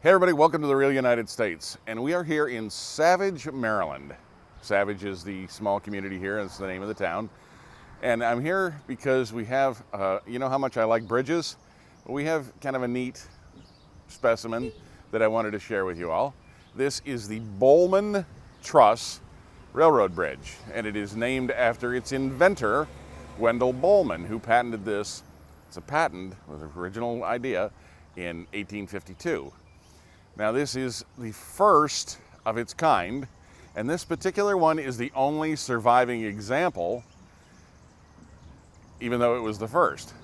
Hey everybody, welcome to the real United States. And we are here in Savage, Maryland. Savage is the small community here, it's the name of the town. And I'm here because we have, you know how much I like bridges? Well, we have kind of a neat specimen that I wanted to share with you all. This is the Bollman Truss Railroad Bridge, and it is named after its inventor, Wendell Bollman, who patented this. It's a patent, was an original idea, in 1852. Now this is the first of its kind, and this particular one is the only surviving example, even though it was the first.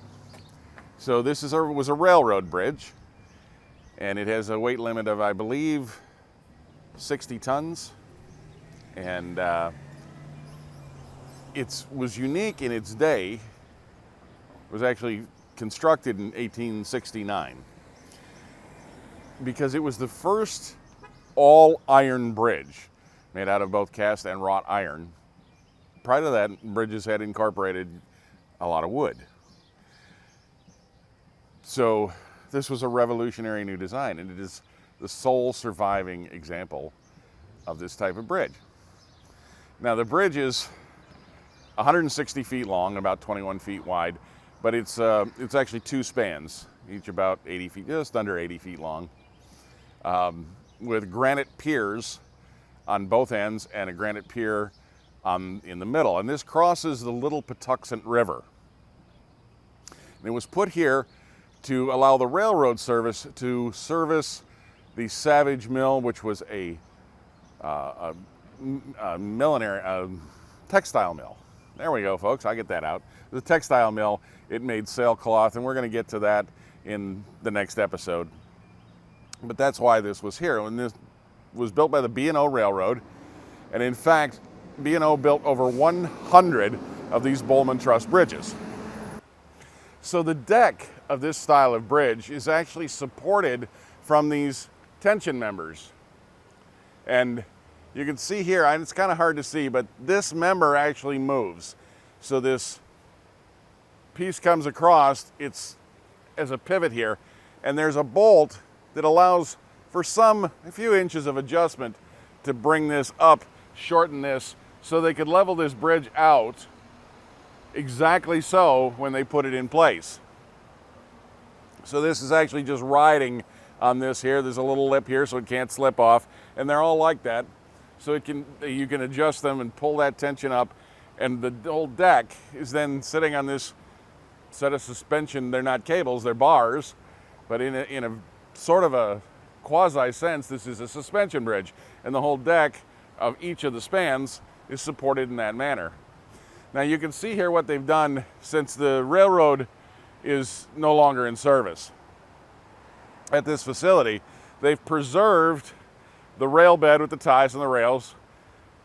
So this was a railroad bridge, and it has a weight limit of, I believe, 60 tons. And it was unique in its day. It was actually constructed in 1869. Because it was the first all-iron bridge made out of both cast and wrought iron. Prior to that, bridges had incorporated a lot of wood. So this was a revolutionary new design, and it is the sole surviving example of this type of bridge. Now the bridge is 160 feet long, about 21 feet wide, but it's actually two spans, each about 80 feet, just under 80 feet long. With granite piers on both ends and a granite pier in the middle. And this crosses the Little Patuxent River. And it was put here to allow the railroad service to service the Savage Mill, which was a textile mill. There we go, folks, I get that out. The textile mill, it made sailcloth, and we're going to get to that in the next episode. But that's why this was here. And this was built by the B&O Railroad. And in fact, B&O built over 100 of these Bollman Truss bridges. So the deck of this style of bridge is actually supported from these tension members. And you can see here, and it's kind of hard to see, but this member actually moves. So this piece comes across, it's as a pivot here, and there's a bolt that allows for a few inches of adjustment to bring this up, shorten this, so they could level this bridge out exactly so when they put it in place. So this is actually just riding on this here. There's a little lip here so it can't slip off, and they're all like that. So you can adjust them and pull that tension up, and the whole deck is then sitting on this set of suspension. They're not cables, they're bars, but in a sort of a quasi sense, this is a suspension bridge, and the whole deck of each of the spans is supported in that manner. Now you can see here what they've done since the railroad is no longer in service. At this facility, they've preserved the rail bed with the ties and the rails,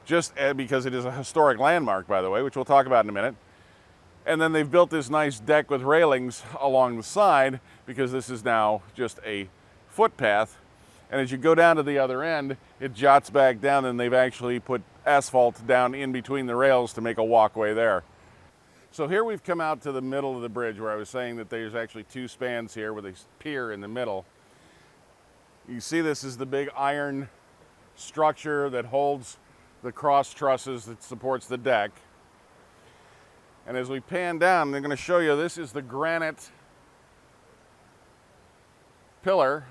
just because it is a historic landmark, by the way, which we'll talk about in a minute. And then they've built this nice deck with railings along the side, because this is now just a footpath. And as you go down to the other end, it jots back down, and they've actually put asphalt down in between the rails to make a walkway there. So here we've come out to the middle of the bridge, where I was saying that there's actually two spans here with a pier in the middle. You see this is the big iron structure that holds the cross trusses that supports the deck. And as we pan down, they're going to show you, this is the granite pillar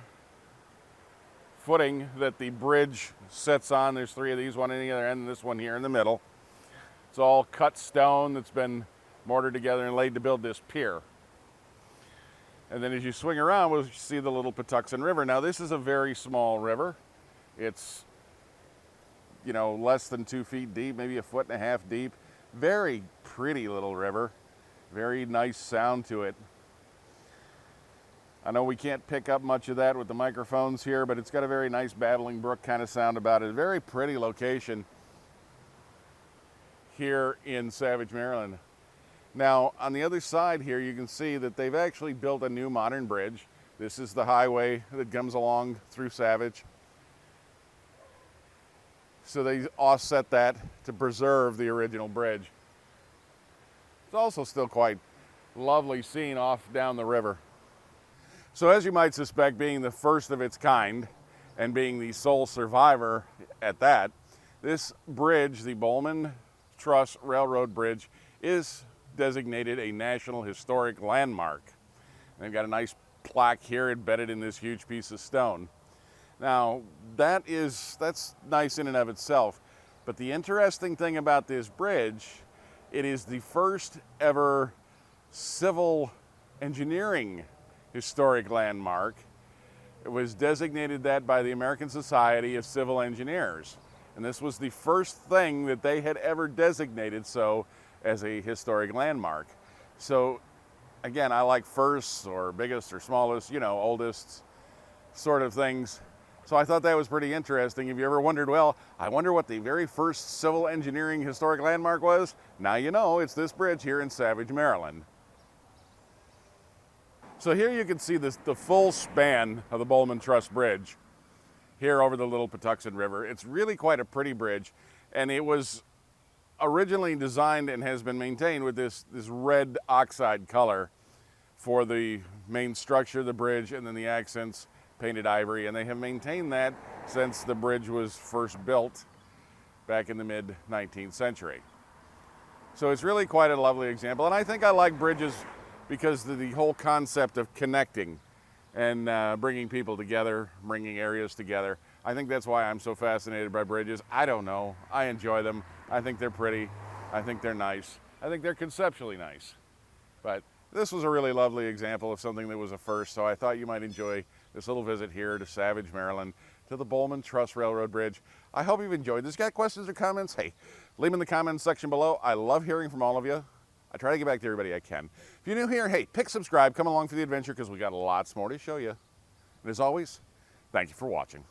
footing that the bridge sits on. There's three of these, one on the other end, and this one here in the middle. It's all cut stone that's been mortared together and laid to build this pier. And then as you swing around, we'll see the Little Patuxent River. Now this is a very small river. It's, less than 2 feet deep, maybe 1.5 feet deep. Very pretty little river. Very nice sound to it. I know we can't pick up much of that with the microphones here, but it's got a very nice babbling brook kind of sound about it. A very pretty location here in Savage, Maryland. Now, on the other side here, you can see that they've actually built a new modern bridge. This is the highway that comes along through Savage. So they offset that to preserve the original bridge. It's also still quite lovely scene off down the river. So as you might suspect, being the first of its kind and being the sole survivor at that, this bridge, the Bollman Truss Railroad Bridge, is designated a National Historic Landmark. And they've got a nice plaque here embedded in this huge piece of stone. Now, that's nice in and of itself, but the interesting thing about this bridge, it is the first ever civil engineering historic landmark. It was designated that by the American Society of Civil Engineers. And this was the first thing that they had ever designated so as a historic landmark. So again, I like firsts or biggest or smallest, oldest sort of things. So I thought that was pretty interesting. If you ever wondered, well, I wonder what the very first civil engineering historic landmark was? Now you know, it's this bridge here in Savage, Maryland. So here you can see the full span of the Bollman Truss Bridge here over the Little Patuxent River. It's really quite a pretty bridge, and it was originally designed and has been maintained with this red oxide color for the main structure of the bridge, and then the accents painted ivory, and they have maintained that since the bridge was first built back in the mid-19th century. So it's really quite a lovely example, and I think I like bridges because the whole concept of connecting and bringing people together, bringing areas together. I think that's why I'm so fascinated by bridges. I don't know, I enjoy them. I think they're pretty, I think they're nice, I think they're conceptually nice. But this was a really lovely example of something that was a first, so I thought you might enjoy this little visit here to Savage, Maryland, to the Bollman Truss Railroad Bridge. I hope you've enjoyed this. Got questions or comments? Hey, leave them in the comments section below. I love hearing from all of you. I try to get back to everybody I can. If you're new here, hey, pick subscribe, come along for the adventure because we got lots more to show you. And as always, thank you for watching.